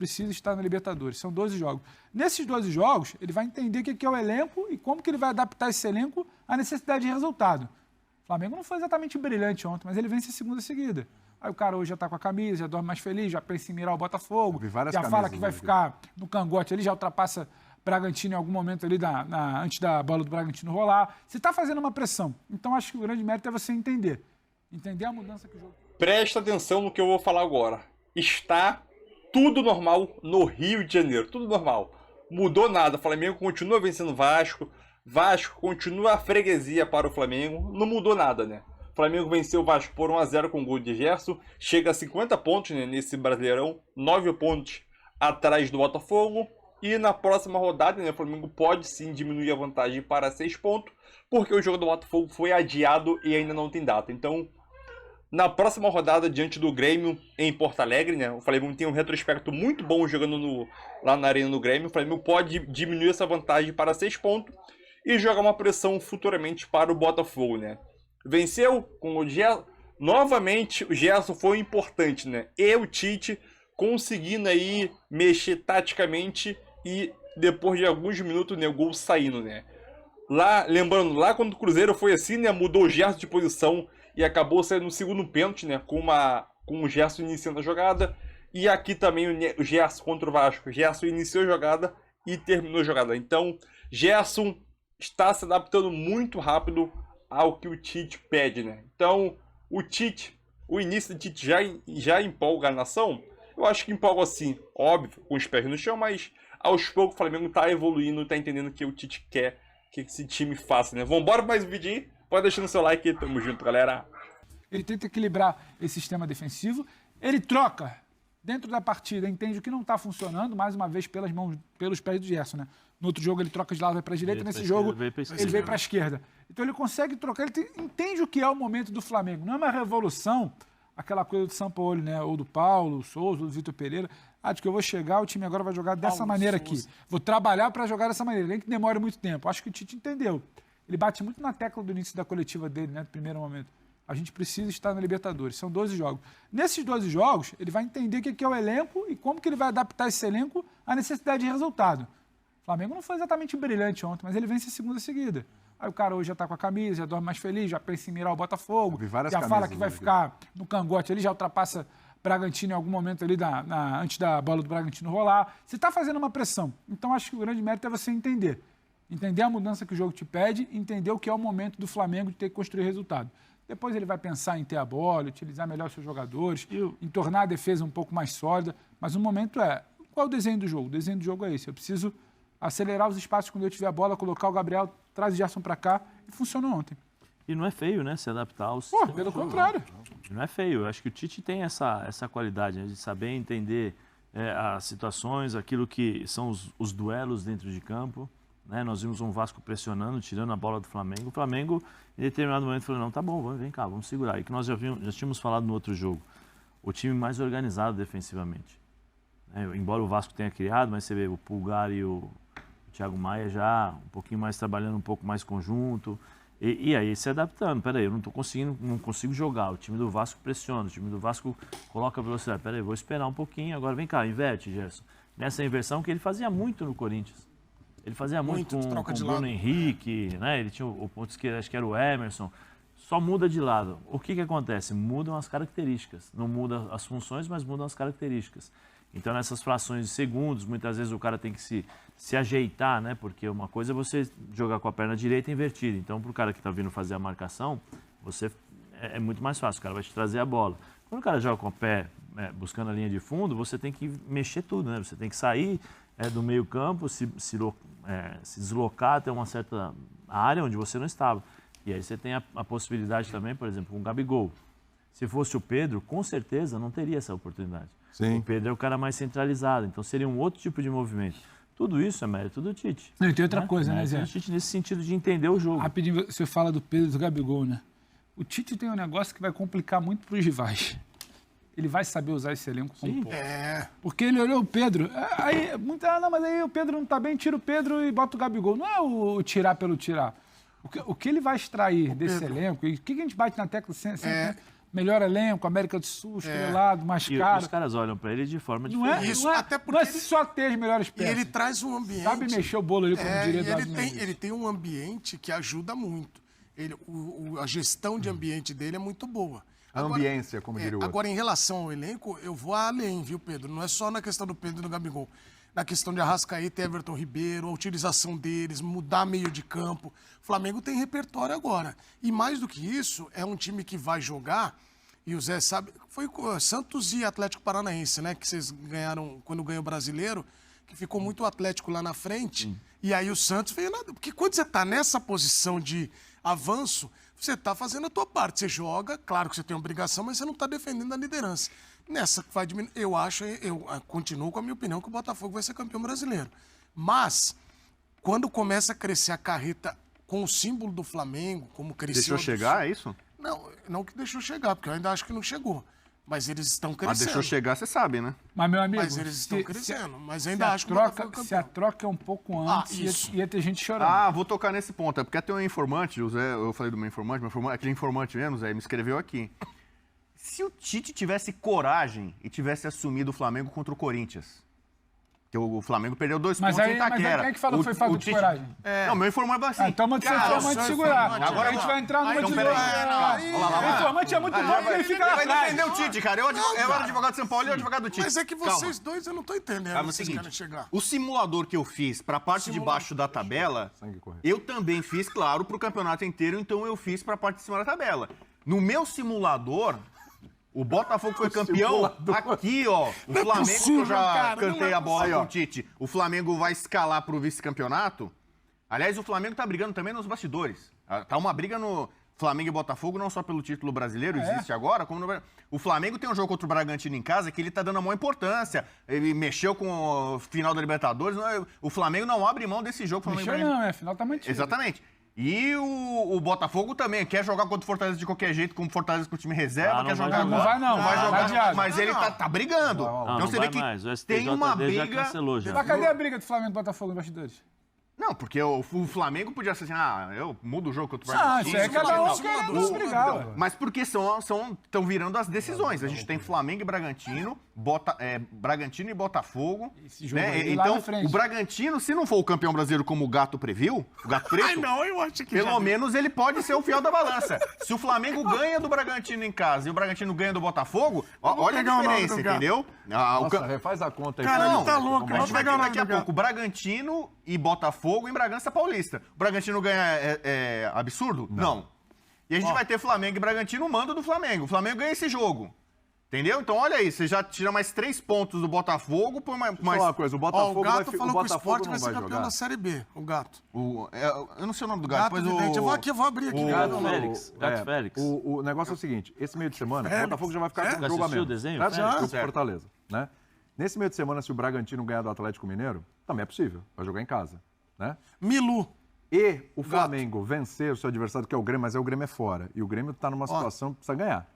precisa estar na Libertadores. São 12 jogos. Nesses 12 jogos, ele vai entender o que é o elenco e como que ele vai adaptar esse elenco à necessidade de resultado. O Flamengo não foi exatamente brilhante ontem, mas ele vence a segunda seguida. Aí o cara hoje já está com a camisa, já dorme mais feliz, já pensa em mirar o Botafogo, já fala que vai ficar no cangote ali, já ultrapassa Bragantino em algum momento ali antes da bola do Bragantino rolar. Você está fazendo uma pressão. Então acho que o grande mérito é você entender. Entender a mudança que o jogo... Presta atenção no que eu vou falar agora. Está tudo normal no Rio de Janeiro. Tudo normal. Mudou nada. O Flamengo continua vencendo o Vasco. Vasco continua a freguesia para o Flamengo. Não mudou nada, né? O Flamengo venceu o Vasco por 1-0 com o gol de Gerson. Chega a 50 pontos, né, nesse Brasileirão. 9 pontos atrás do Botafogo. E na próxima rodada, né, o Flamengo pode sim diminuir a vantagem para 6 pontos. Porque o jogo do Botafogo foi adiado e ainda não tem data. Então, na próxima rodada, diante do Grêmio, em Porto Alegre, né? O Flamengo tem um retrospecto muito bom jogando lá na Arena do Grêmio. O Flamengo pode diminuir essa vantagem para 6 pontos e jogar uma pressão futuramente para o Botafogo, né? Venceu com o Gerson. Novamente, o Gerson foi importante, né? E o Tite conseguindo aí mexer taticamente e depois de alguns minutos, né, o gol saindo, né? Lá, lembrando, lá quando o Cruzeiro foi assim, né? Mudou o Gerson de posição e acabou saindo no segundo pênalti, né? Com o Gerson iniciando a jogada. E aqui também o Gerson contra o Vasco. O Gerson iniciou a jogada e terminou a jogada. Então, Gerson está se adaptando muito rápido ao que o Tite pede, né? Então, o início do Tite já empolga a nação. Eu acho que empolga assim, óbvio, com os pés no chão, mas aos poucos o Flamengo está evoluindo, está entendendo o que o Tite quer que esse time faça, né? Vambora para mais um vídeo aí. Pode deixar no seu like, tamo junto, galera. Ele tenta equilibrar esse sistema defensivo, ele troca dentro da partida, entende o que não está funcionando, mais uma vez pelos pés do Gerson, né? No outro jogo ele troca de lado, vai para a direita, nesse jogo ele veio para a esquerda. Então ele consegue trocar, entende o que é o momento do Flamengo. Não é uma revolução, aquela coisa do Sampaoli, né? Ou do Paulo Souza, ou do Vitor Pereira. De que eu vou chegar, o time agora vai jogar dessa maneira aqui. Vou trabalhar para jogar dessa maneira, nem que demore muito tempo. Acho que o Tite entendeu. Ele bate muito na tecla do início da coletiva dele, né, do primeiro momento. A gente precisa estar na Libertadores. São 12 jogos. Nesses 12 jogos, ele vai entender o que é o elenco e como que ele vai adaptar esse elenco à necessidade de resultado. O Flamengo não foi exatamente brilhante ontem, mas ele vence a segunda seguida. Aí o cara hoje já está com a camisa, já dorme mais feliz, já pensa em mirar o Botafogo, já fala que vai ficar no cangote ali, já ultrapassa Bragantino em algum momento ali antes da bola do Bragantino rolar. Você está fazendo uma pressão. Então acho que o grande mérito é você entender. Entender a mudança que o jogo te pede, entender o que é o momento do Flamengo de ter que construir resultado. Depois ele vai pensar em ter a bola, utilizar melhor os seus jogadores, em tornar a defesa um pouco mais sólida. Mas o momento é, qual é o desenho do jogo? O desenho do jogo é esse. Eu preciso acelerar os espaços quando eu tiver a bola, colocar o Gabriel, traz o Gerson para cá, e funcionou ontem. E não é feio, né, se adaptar aos... Pelo contrário. Não é feio. Eu acho que o Tite tem essa qualidade, né, de saber entender as situações, aquilo que são os duelos dentro de campo. Né? Nós vimos um Vasco pressionando, tirando a bola do Flamengo. O Flamengo, em determinado momento, falou, não, tá bom, vem cá, vamos segurar. E que nós já tínhamos falado no outro jogo. O time mais organizado defensivamente. Embora o Vasco tenha criado, mas você vê o Pulgar e o Thiago Maia já um pouquinho mais trabalhando, um pouco mais conjunto. E aí se adaptando. Peraí, eu não consigo jogar. O time do Vasco pressiona, o time do Vasco coloca velocidade. Peraí, vou esperar um pouquinho, agora vem cá, inverte, Gerson. Nessa inversão que ele fazia muito no Corinthians. Ele fazia muito com o Bruno Henrique, né? Ele tinha o ponto esquerdo, acho que era o Emerson. Só muda de lado. O que acontece? Mudam as características. Não muda as funções, mas mudam as características. Então, nessas frações de segundos, muitas vezes o cara tem que se ajeitar, né? Porque uma coisa é você jogar com a perna direita invertida. Então, para o cara que está vindo fazer a marcação, é muito mais fácil. O cara vai te trazer a bola. Quando o cara joga com o pé buscando a linha de fundo, você tem que mexer tudo, né? Você tem que sair do meio campo, se deslocar até uma certa área onde você não estava. E aí você tem a possibilidade também, por exemplo, com o Gabigol. Se fosse o Pedro, com certeza não teria essa oportunidade. Sim. O Pedro é o cara mais centralizado, então seria um outro tipo de movimento. Tudo isso é mérito do Tite. Não, e tem outra coisa, né, Zé? O Tite nesse sentido de entender o jogo. Rapidinho, você fala do Pedro e do Gabigol, né? O Tite tem um negócio que vai complicar muito para os rivais. Ele vai saber usar esse elenco como pode. Porque ele olhou o Pedro. Mas aí o Pedro não tá bem, tira o Pedro e bota o Gabigol. Não é o tirar pelo tirar. O que ele vai extrair desse elenco, e o que a gente bate na tecla sempre, melhor elenco, América do Sul, estrelado, mais E caro. os caras olham para ele de forma Não diferente. é, Isso, não é, até porque não é ele- só ter as melhores E peças. ele traz um ambiente... Sabe mexer o bolo ali, como diria e Eduardo ele Menezes. tem um ambiente que ajuda muito. A gestão de ambiente dele é muito boa. A ambiência, como diria o outro. Agora, em relação ao elenco, eu vou além, viu, Pedro? Não é só na questão do Pedro e do Gabigol. Na questão de Arrascaeta e Everton Ribeiro, a utilização deles, mudar meio de campo. O Flamengo tem repertório agora. E mais do que isso, é um time que vai jogar, e o Zé sabe, foi Santos e Atlético Paranaense, né? Que vocês ganharam quando ganhou o Brasileiro, que ficou muito o Atlético lá na frente. E aí o Santos veio nada. Porque quando você tá nessa posição de avanço, você tá fazendo a tua parte. Você joga, claro que você tem obrigação, mas você não tá defendendo a liderança. Nessa que vai diminuir, eu continuo com a minha opinião que o Botafogo vai ser campeão brasileiro. Mas, quando começa a crescer a carreta com o símbolo do Flamengo, como cresceu... Deixou chegar, é isso? Não que deixou chegar, porque eu ainda acho que não chegou. Mas eles estão Mas crescendo. deixou chegar, você sabe, né? Mas, meu amigo, Mas eles estão crescendo. Mas ainda acho que o troca, Botafogo é se a campeão. troca é um pouco antes, isso. ia ter gente chorando. Ah, vou tocar nesse ponto. É porque tem um informante, o Zé, eu falei do meu informante, aquele informante mesmo, Zé, me escreveu aqui. Se o Tite tivesse coragem e tivesse assumido o Flamengo contra o Corinthians, que o Flamengo perdeu 2 Mas pontos aí, em mas aí Itaquera. quem é que falou que foi falta de coragem? Não, meu informante vai assim. Então manda ser cara, informante sou segurar. informante. Agora a gente vai entrar numa Aí, de então, segurar. peraí, O informante é muito bom porque ele fica lá vai atrás. defender o Tite, cara. Eu era advogado de São Paulo e eu advogado do Tite. Mas é que vocês dois, eu não tô entendendo. Calma, é o Vocês seguinte, querem chegar. o simulador que eu fiz para a parte de baixo da tabela, eu também fiz, claro, para o campeonato inteiro, então eu fiz para a parte de cima da tabela. No meu simulador, o Botafogo foi campeão aqui, ó. O Flamengo, que eu já cantei a bola com o Tite, o Flamengo vai escalar para o vice-campeonato. Aliás, o Flamengo tá brigando também nos bastidores. Tá uma briga no Flamengo e Botafogo, não só pelo título brasileiro, existe agora, como no... O Flamengo tem um jogo contra o Bragantino em casa que ele tá dando a maior importância. Ele mexeu com o final da Libertadores. O Flamengo não abre mão desse jogo. Mexeu não, afinal tá mantido. Exatamente. E o Botafogo também quer jogar contra o Fortaleza de qualquer jeito, como Fortaleza com o time reserva, quer jogar Não vai não, vai jogar, adiado. mas ele tá brigando. Não, Então você vê que mais. O tem uma STJD já briga. cancelou já. Mas cadê a briga do Flamengo e Botafogo nos bastidores? Não, porque o Flamengo podia ser assim, eu mudo o jogo contra o Ah, Bragantino. isso é cada um Sim, querendo brigar. ué. Mas porque estão virando as decisões. A gente tem Flamengo e Bragantino, Bragantino e Botafogo. Esse jogo né? aí lá Então, na frente. o Bragantino, se não for o campeão brasileiro como o Gato previu, o Gato Preto, Ai, não, eu acho que pelo menos ele pode ser o fiel da balança. Se o Flamengo ganha do Bragantino em casa e o Bragantino ganha do Botafogo, olha a pegar o nome diferença, do Gato. entendeu? Nossa, refaz a conta aí. Cara, pra ele mim. tá louco, A gente vai ter pegar o daqui a nome do pouco Bragantino e Botafogo em Bragança Paulista. O Bragantino ganha é absurdo? Não. E a gente vai ter Flamengo e Bragantino, mando do Flamengo. O Flamengo ganha esse jogo. Entendeu? Então olha aí, você já tira mais 3 pontos do Botafogo por mais. Deixa eu falar uma coisa, o Ó, Botafogo o vai Gato fi- falou o que o Botafogo Sport não vai ser vai campeão jogar. da Série B, o Gato. Eu não sei o nome do gato, mas Evidente. Eu vou abrir aqui. Gato Félix. Gato Félix. O negócio é o seguinte, esse meio de semana, o Botafogo já vai ficar com um Já jogo a assistiu menos. o desenho, Certo? Félix? Jogo Certo. Fortaleza, né? Nesse meio de semana, se o Bragantino ganhar do Atlético Mineiro, também é possível, vai jogar em casa, né? Milu. E o Flamengo vencer o seu adversário, que é o Grêmio, mas o Grêmio é fora. E o Grêmio está numa situação que precisa ganhar.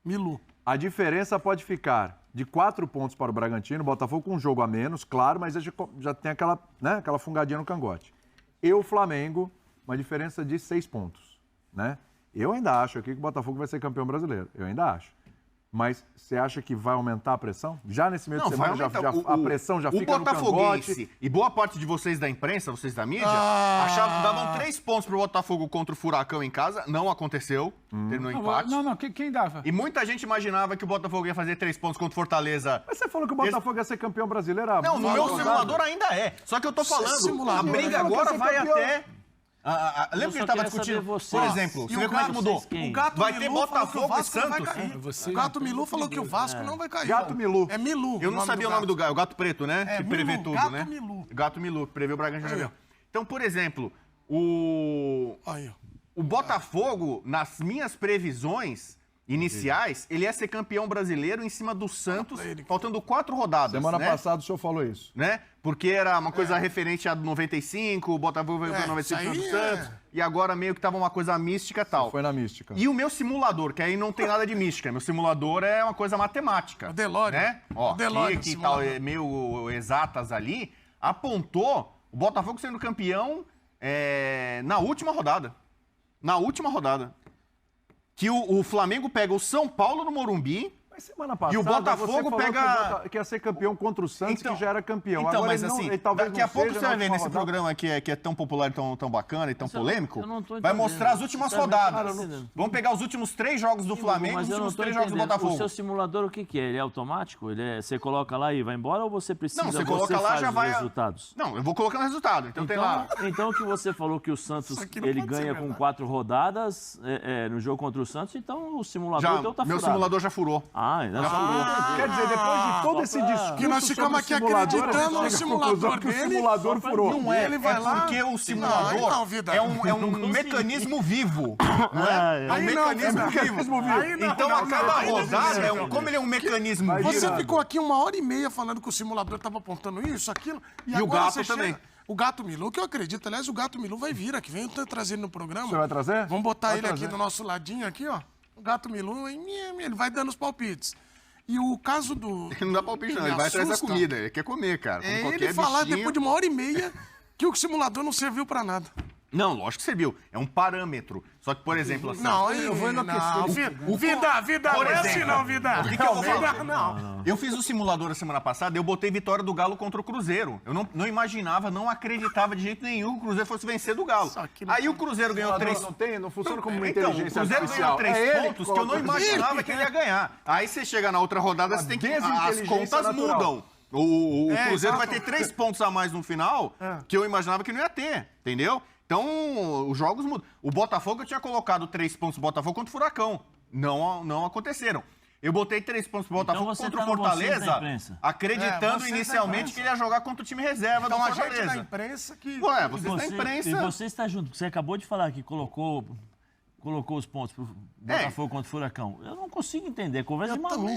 Milu. A diferença pode ficar de 4 pontos para o Bragantino, o Botafogo com um jogo a menos, claro, mas já tem aquela, né, aquela fungadinha no cangote. E o Flamengo, uma diferença de 6 pontos, né? Eu ainda acho aqui que o Botafogo vai ser campeão brasileiro, eu ainda acho. Mas você acha que vai aumentar a pressão? Já nesse meio de semana a pressão já fica no Botafoguense cangote. e boa parte de vocês da imprensa, vocês da mídia, davam 3 pontos pro Botafogo contra o Furacão em casa. Não aconteceu, terminou empate. Não, quem dava? E muita gente imaginava que o Botafogo ia fazer 3 pontos contra o Fortaleza. Mas você falou que o Botafogo ia ser campeão brasileiro há Não, no meu simulador ainda é. Só que eu tô falando, a briga agora vai até... lembra que ele tava discutindo? Por exemplo, você vê como é que mudou? O Gato Vai ter Milu falou que o Botafogo e Vasco não vai Santos. cair. O Gato Milu falou que o Vasco não vai cair. Gato Milu. É Milu. Eu não sabia o nome do gato, o gato preto, né? É, que prevê Milu, tudo, Gato né? Milu. Gato Milu, que prevê o Bragantino. Aí, ó. Então, por exemplo, o Botafogo, nas minhas previsões iniciais, ele ia ser campeão brasileiro em cima do Santos, faltando 4 rodadas. Semana né? passada o senhor falou isso. Né? Porque era uma coisa referente a 95, o Botafogo veio para 95 do isso aí Santos, e agora meio que tava uma coisa mística e tal. Foi na mística. E o meu simulador, que aí não tem nada de mística, meu simulador é uma coisa matemática. O DeLorean. Né? Ó, O DeLorean, que o tal, simulador. meio exatas ali, apontou o Botafogo sendo campeão na última rodada. Na última rodada. que o Flamengo pega o São Paulo no Morumbi. Mas semana passada, E o Botafogo você falou pega... que ia ser campeão contra o Santos, Então, que já era campeão. Então, Agora mas ele não, assim, ele talvez daqui a não pouco seja você vai na ver nesse última rodada. programa que é tão popular, tão bacana e tão polêmico, eu não tô vai entendendo. mostrar as últimas rodadas. entendendo. Vamos pegar os últimos 3 jogos do Flamengo e os Mas eu não últimos tô 3 jogos do entendendo. Botafogo. O seu simulador, o que é? Ele é automático? Você coloca lá e vai embora ou você precisa, Não, você coloca lá, faz já os vai... resultados? Não, eu vou colocando o resultado. Então tem lá... Então que você falou que o Santos Isso aqui não ele pode ser ganha com verdade. 4 rodadas no jogo contra o Santos, então o simulador então tá meu furado. simulador já furou. Quer dizer, depois de todo esse discurso Que nós ficamos sobre aqui o simulador, acreditando a no gente chega à conclusão simulador que o dele. simulador furou. Não é, ele vai lá- porque o simulador Não, vida. é um mecanismo vivo. Não é? É um Aí não, mecanismo vivo. Aí não, Então, não, a cada aí não, rodada, não. como ele é um mecanismo vivo... Você ficou aqui 1h30 falando que o simulador estava apontando isso, aquilo. E agora o Gato você também. chega- O Gato Milu, que eu acredito. Aliás, o Gato Milu vai vir aqui. Vem trazer ele no programa. Você vai trazer? Vamos botar Vai ele trazer. aqui do nosso ladinho, aqui, ó. O Gato Milu, ele vai dando os palpites. E o caso do... Não dá palpite, não. Me Ele vai atrás da assusta. comida. Ele quer comer, cara. Como É qualquer ele falar bichinho. depois de 1h30 que o simulador não serviu pra nada. Não, lógico que serviu. É um parâmetro. Só que, por exemplo, assim... Não, eu vou enlouquecer. Vida, Por não é assim exemplo, não, vida. o que eu vou falar? Vida, não. Eu fiz o simulador a semana passada, eu botei vitória do Galo contra o Cruzeiro. Eu não imaginava, não acreditava de jeito nenhum que o Cruzeiro fosse vencer do Galo. Só que não Aí o Cruzeiro ganhou 3 Não funciona como uma Então, o inteligência Cruzeiro artificial. ganhou 3 É ele pontos que eu não coloca- imaginava que ele ia ganhar. Aí você chega na outra rodada, você tem que... As desinteligência contas natural. mudam. O Cruzeiro exato. vai ter 3 pontos a mais no final, que eu imaginava que não ia ter, entendeu? Então, os jogos mudam. O Botafogo, eu tinha colocado 3 pontos do Botafogo contra o Furacão. Não aconteceram. Eu botei 3 pontos do Botafogo Então você contra tá o no bom senso da Fortaleza, imprensa. acreditando você inicialmente da que ele ia jogar contra o time reserva Então do a gente da Fortaleza. imprensa que... Ué, vocês da E imprensa... você está junto. Você acabou de falar que colocou os pontos pro Botafogo contra o Furacão. Eu não consigo entender. Conversa de maluco.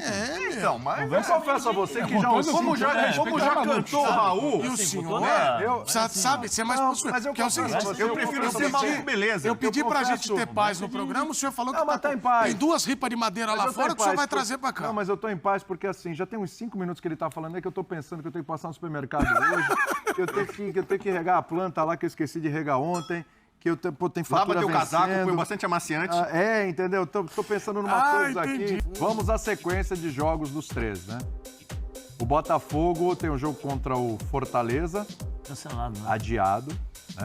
Então, mas... Eu confesso a você que já Como já cantou o Raul... E o Assim, senhor, eu- sabe, ser mais Não, possível. mas eu Que é o confesso seguinte, a você, Eu prefiro ser maluco, beleza. eu pedi pra confesso- gente ter paz no programa, o senhor falou que Não, mas tá em paz. tem 2 ripas de madeira Mas lá eu tô fora em que o senhor paz, vai porque- trazer pra cá. Não, mas eu tô em paz porque assim, já tem uns 5 minutos que ele tá falando aí que eu tô pensando que eu tenho que passar no supermercado hoje, que eu tenho que regar a planta lá que eu esqueci de regar ontem, que eu tenho Lava fatura teu casaco, vencendo. põe bastante amaciante. Entendeu? Tô pensando em umas coisas entendi. aqui. Vamos à sequência de jogos dos 3, né? O Botafogo tem um jogo contra o Fortaleza, Cancelado, né? adiado,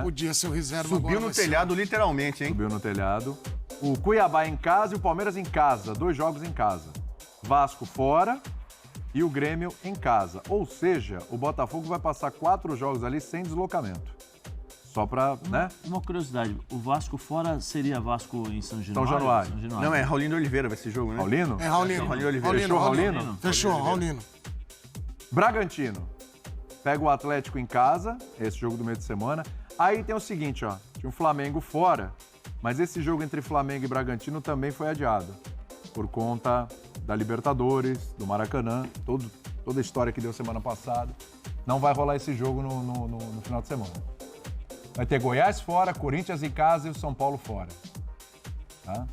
Podia ser o reserva Subiu agora, no vai ser. telhado, literalmente, hein? subiu no telhado. O Cuiabá em casa e o Palmeiras em casa, 2 jogos em casa. Vasco fora e o Grêmio em casa. Ou seja, o Botafogo vai passar 4 jogos ali sem deslocamento. Só pra, né? Uma curiosidade. O Vasco fora seria Vasco em São Januário? Januário. Não, é Raulino de Oliveira vai esse jogo, né? Paulino? É Raulino. Raulino Oliveira. Fechou, Raulino? Fechou, Raulino. Bragantino. Pega o Atlético em casa, esse jogo do meio de semana. Aí tem o seguinte, ó. Tinha o Flamengo fora, mas esse jogo entre Flamengo e Bragantino também foi adiado. Por conta da Libertadores, do Maracanã, toda a história que deu semana passada. Não vai rolar esse jogo no final de semana. Vai ter Goiás fora, Corinthians em casa e o São Paulo fora. Tá?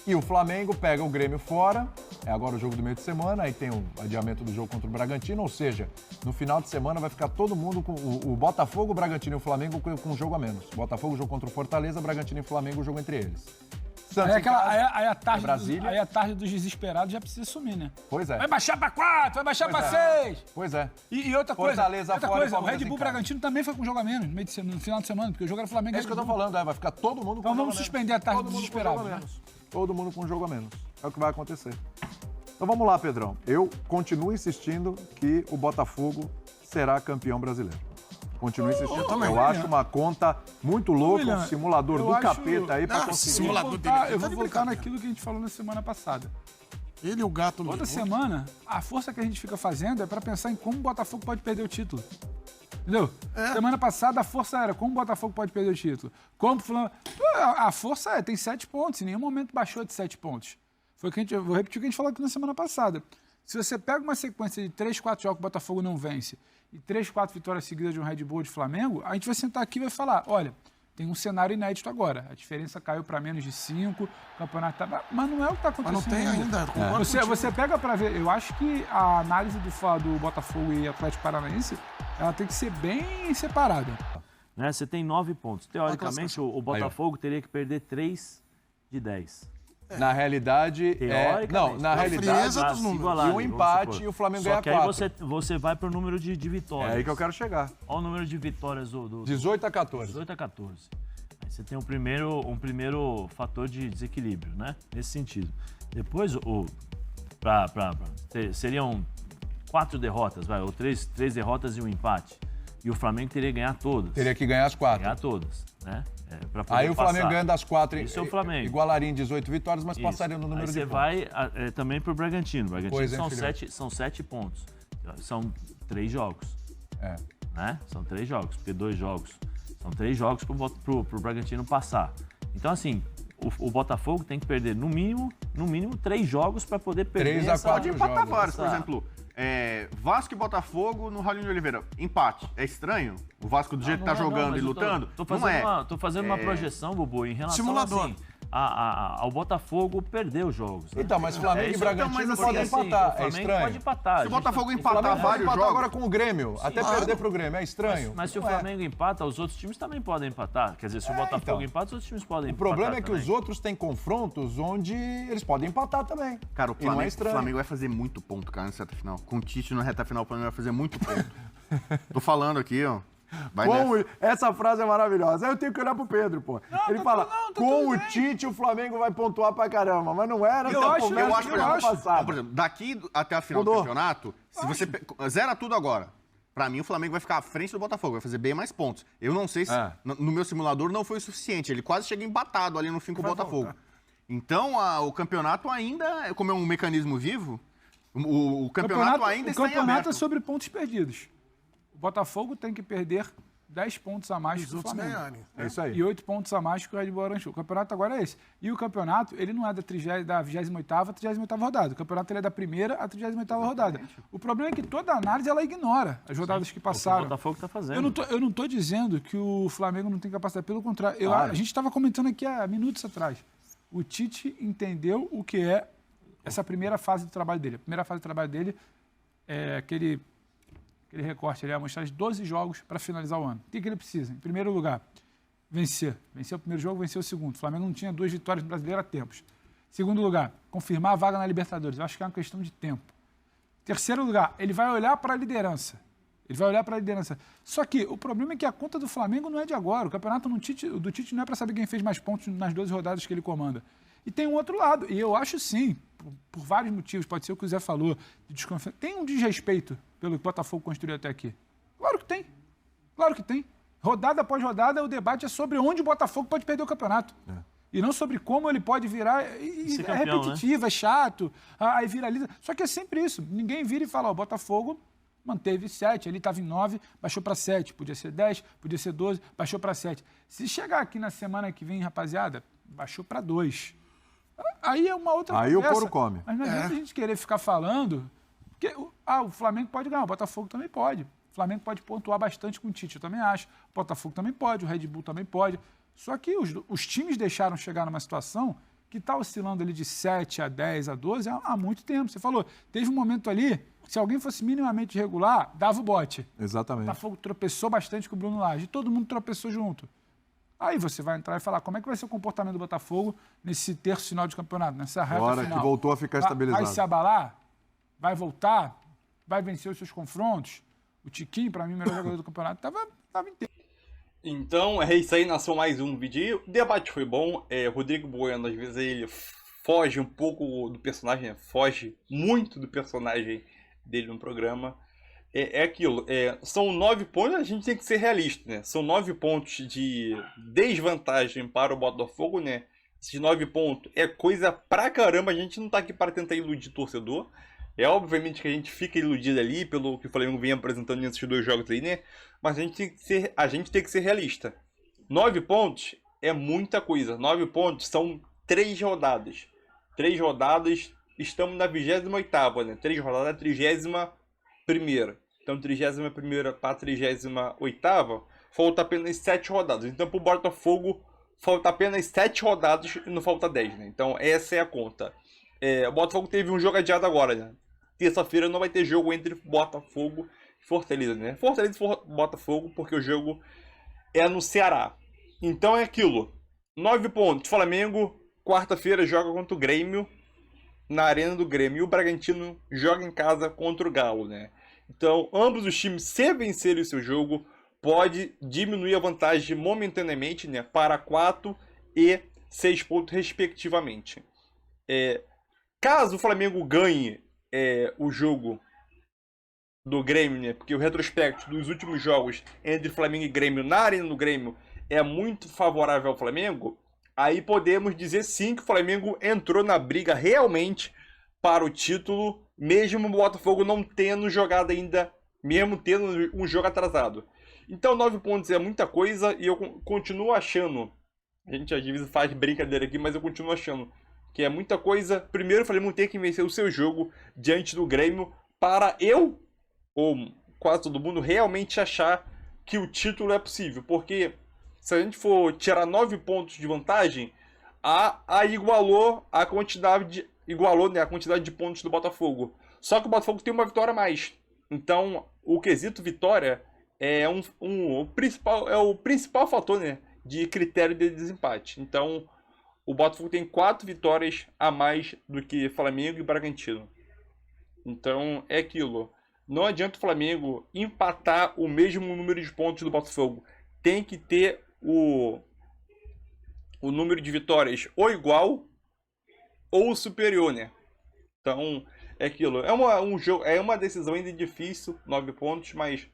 E o Flamengo pega o Grêmio fora, é agora o jogo do meio de semana, aí tem o adiamento do jogo contra o Bragantino, ou seja, no final de semana vai ficar todo mundo com o Botafogo, o Bragantino e o Flamengo com um jogo a menos. Botafogo, jogo contra o Fortaleza, Bragantino e Flamengo, o jogo entre eles. Santos em casa, Aí a tarde, Brasília. aí a tarde dos desesperados já precisa sumir, né? Pois é. Vai baixar pra 4, vai baixar pra 6. Pois é. E outra coisa, Fortaleza outra fora e coisa, o Palmeiras Red Bull em casa. Bragantino também foi com jogo a menos no final de semana, porque o jogo era Flamengo. É isso que eu tô falando, vai ficar todo mundo com Então jogo vamos a menos. suspender a tarde Todo dos mundo com desesperados, jogo a né? menos. Todo mundo com um jogo a menos. É o que vai acontecer. Então vamos lá, Pedrão. Eu continuo insistindo que o Botafogo será campeão brasileiro. Continuo insistindo. Eu acho uma conta muito louca, um simulador eu do acho- capeta aí pra Ah, conseguir. simulador Eu dele aqui vou tá de voltar brincadeira. naquilo que a gente falou na semana passada. Ele e o Gato Toda Milu. semana, a força que a gente fica fazendo é pra pensar em como o Botafogo pode perder o título. Entendeu? Semana passada a força era como o Botafogo pode perder o título. Como fulano... A força tem 7 pontos, em nenhum momento baixou de 7 pontos. Foi o que a gente, eu vou repetir o que a gente falou aqui na semana passada. Se você pega uma sequência de 3, 4 jogos que o Botafogo não vence e 3, 4 vitórias seguidas de um Red Bull ou de Flamengo, a gente vai sentar aqui e vai falar, olha, tem um cenário inédito agora. A diferença caiu para menos de 5, o campeonato tá... Mas não é o que está acontecendo. Mas não tem ainda. concordo Você pega para ver, eu acho que a análise do Botafogo e Atlético Paranaense, ela tem que ser bem separada. Né? Você tem 9 pontos. Teoricamente, o Botafogo teria que perder 3 de 10. Na realidade, não, na realidade, frieza dos números. e um empate e o Flamengo ganha 4. Só que aí você vai pro número de vitórias. É aí que eu quero chegar. Olha o número de vitórias do 18 a 14. 18 a 14. Aí você tem um primeiro fator de desequilíbrio, né? Nesse sentido. Depois, seriam 4 derrotas, ou 3 derrotas e um empate. E o Flamengo teria que ganhar todas. Teria que ganhar as 4. Ganhar todas, né? Pra poder Aí o Flamengo passar. ganha das 4, Isso é o Flamengo. igualaria em 18 vitórias, mas Isso. passaria no número Aí de você pontos. vai também pro Bragantino. O Bragantino Pois é, são 7 pontos. São 3 jogos. É. Né? São 3 jogos, porque 2 jogos. São 3 jogos pro Bragantino passar. Então, assim, o Botafogo tem que perder no mínimo 3 jogos para poder perder 3 a 4 Pode empatar jogos. vários, por exemplo. Vasco e Botafogo no Raulino de Oliveira. Empate. É estranho? O Vasco do jeito que tá jogando mas e eu tô- lutando? Tô Não fazendo, é. tô fazendo uma projeção, Bubu, em relação Simulador. assim, ao Botafogo perder os jogos. Né? Então, mas Flamengo e isso, Bragantino então, mas podem assim, empatar. O É Flamengo estranho. pode empatar. Se o Botafogo O empatar Flamengo pode vários empatar jogos... agora com o Grêmio. Até perder pro Grêmio. É estranho. Mas se o Não é. Flamengo empata, os outros times também podem empatar. Quer dizer, se o Botafogo então. empata, os outros times podem O empatar. problema é que também. os outros têm confrontos onde eles podem empatar também. Cara, o E não é Flamengo, estranho. vai fazer muito ponto, cara, nessa reta final. Com o Tite na reta final, o Flamengo vai fazer muito ponto. Tô falando aqui, ó. Vai nessa. Essa frase é maravilhosa. Aí eu tenho que olhar pro Pedro, pô. Ele fala, com o Tite o Flamengo vai pontuar pra caramba. Mas não era Então, essa conversa eu acho, do ano passado. por exemplo, daqui até a final do campeonato, se você zera tudo agora, pra mim o Flamengo vai ficar à frente do Botafogo, vai fazer bem mais pontos. Eu não sei se no meu simulador não foi o suficiente, ele quase chega empatado ali no fim com o Botafogo. Então o campeonato ainda, como é um mecanismo vivo, o campeonato ainda está em O campeonato aberto. é sobre pontos perdidos. O Botafogo tem que perder 10 pontos a mais Os que o outros Flamengo. ganharem. É isso aí. E 8 pontos a mais que o Red Bull Aranchu. O campeonato agora é esse. E o campeonato, ele não é da 28ª à 38ª rodada. O campeonato ele é da 1ª à 38ª rodada. O problema é que toda análise ela ignora as rodadas que O passaram. Botafogo tá fazendo. Eu não tô dizendo que o Flamengo não tem capacidade. Pelo contrário, Claro. a gente estava comentando aqui há minutos atrás. O Tite entendeu o que é essa primeira fase do trabalho dele. A primeira fase do trabalho dele é aquele recorte, ele é mostrar 12 jogos para finalizar o ano. O que ele precisa? Em primeiro lugar, vencer. Vencer o primeiro jogo, vencer o segundo. O Flamengo não tinha 2 vitórias no Brasileiro há tempos. Segundo lugar, confirmar a vaga na Libertadores. Eu acho que é uma questão de tempo. Terceiro lugar, ele vai olhar para a liderança. Só que o problema é que a conta do Flamengo não é de agora. O campeonato do Tite não é para saber quem fez mais pontos nas 12 rodadas que ele comanda. E tem um outro lado. E eu acho sim, por vários motivos, pode ser o que o Zé falou, de desconfiança. Tem um desrespeito pelo que o Botafogo construiu até aqui. Claro que tem. Claro que tem. Rodada após rodada, o debate é sobre onde o Botafogo pode perder o campeonato. E não sobre como ele pode virar. E Ser é campeão, repetitivo, é chato, aí viraliza. Só que é sempre isso. Ninguém vira e fala, ó, o Botafogo manteve 7, ele estava em 9, baixou para 7. Podia ser 10, podia ser 12, baixou para 7. Se chegar aqui na semana que vem, rapaziada, baixou para 2. Aí é uma outra Aí conversa. o couro come. Mas não adianta a gente querer ficar falando. Porque o Flamengo pode ganhar, o Botafogo também pode. O Flamengo pode pontuar bastante com o Tite, eu também acho. O Botafogo também pode, o Red Bull também pode. Só que os times deixaram chegar numa situação que está oscilando ali de 7 a 10 a 12 há muito tempo. Você falou, teve um momento ali, se alguém fosse minimamente regular, dava o bote. O Exatamente. Botafogo tropeçou bastante com o Bruno Lage. Todo mundo tropeçou junto. Aí você vai entrar e falar como é que vai ser o comportamento do Botafogo nesse terço final de campeonato, nessa reta Agora final. que voltou a ficar estabilizado. Vai se abalar? Vai voltar? Vai vencer os seus confrontos? O Tiquinho, para mim, o melhor jogador do campeonato, estava inteiro. Então, é isso aí, nasceu mais um vídeo. O debate foi bom. Rodrigo Bueno, às vezes, ele foge um pouco do personagem, né? Foge muito do personagem dele no programa. É aquilo, são 9 pontos, a gente tem que ser realista, né? São 9 pontos de desvantagem para o Botafogo, né? Esses 9 pontos é coisa pra caramba, a gente não tá aqui para tentar iludir torcedor. Obviamente que a gente fica iludido ali pelo que o Flamengo vem apresentando nesses 2 jogos aí, né? Mas a gente tem que ser realista. 9 pontos é muita coisa. 9 pontos são 3 rodadas. 3 rodadas, estamos na 28ª, né? 3 rodadas, a 31ª. Então, 31ª para a 38ª, falta apenas 7 rodadas. Então, para o Botafogo, falta apenas 7 rodadas e não falta 10, né? Então, essa é a conta. O Botafogo teve um jogo adiado agora, né? Terça-feira não vai ter jogo entre Botafogo e Fortaleza, né? Fortaleza e Botafogo, porque o jogo é no Ceará. Então, é aquilo. 9 pontos. Flamengo quarta-feira joga contra o Grêmio na Arena do Grêmio. E o Bragantino joga em casa contra o Galo, né? Então, ambos os times, se vencerem o seu jogo, pode diminuir a vantagem momentaneamente, né, para 4 e 6 pontos, respectivamente. Caso o Flamengo ganhe o jogo do Grêmio, né, porque o retrospecto dos últimos jogos entre Flamengo e Grêmio na Arena do Grêmio é muito favorável ao Flamengo, aí podemos dizer sim que o Flamengo entrou na briga realmente para o título, mesmo o Botafogo não tendo jogado ainda, mesmo tendo um jogo atrasado. Então 9 pontos é muita coisa e eu continuo achando, a gente às vezes faz brincadeira aqui, mas eu continuo achando que é muita coisa. Primeiro o Flamengo tem que vencer o seu jogo diante do Grêmio para eu, ou quase todo mundo, realmente achar que o título é possível. Porque se a gente for tirar 9 pontos de vantagem, igualou a quantidade de pontos do Botafogo. Só que o Botafogo tem uma vitória a mais. Então, o quesito vitória é o principal fator, né, de critério de desempate. Então, o Botafogo tem 4 vitórias a mais do que Flamengo e Bragantino. Então, é aquilo. Não adianta o Flamengo empatar o mesmo número de pontos do Botafogo. Tem que ter o número de vitórias ou igual ou superior, né? Então, é aquilo. É uma decisão ainda difícil, 9 pontos, mas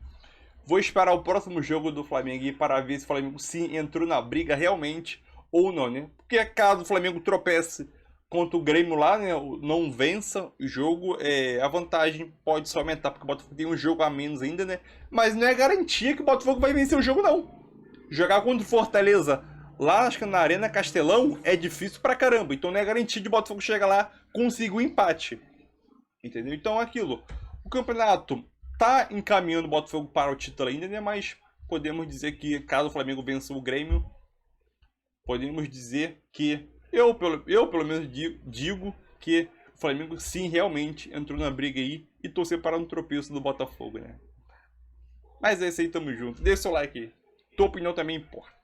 vou esperar o próximo jogo do Flamengo para ver se o Flamengo sim entrou na briga realmente ou não, né? Porque caso o Flamengo tropece contra o Grêmio lá, né, não vença o jogo, a vantagem pode só aumentar, porque o Botafogo tem um jogo a menos ainda, né? Mas não é garantia que o Botafogo vai vencer o jogo, não. Jogar contra o Fortaleza lá, acho que na Arena Castelão, é difícil pra caramba. Então não é garantia de o Botafogo chegar lá e conseguir um empate. Entendeu? Então é aquilo. O campeonato tá encaminhando o Botafogo para o título ainda, né? Mas podemos dizer que, caso o Flamengo vença o Grêmio, podemos dizer que eu pelo menos digo que o Flamengo sim realmente entrou na briga aí e torcer para um tropeço do Botafogo, né? Mas é isso aí, tamo junto. Deixa o seu like aí. Tua opinião também importa.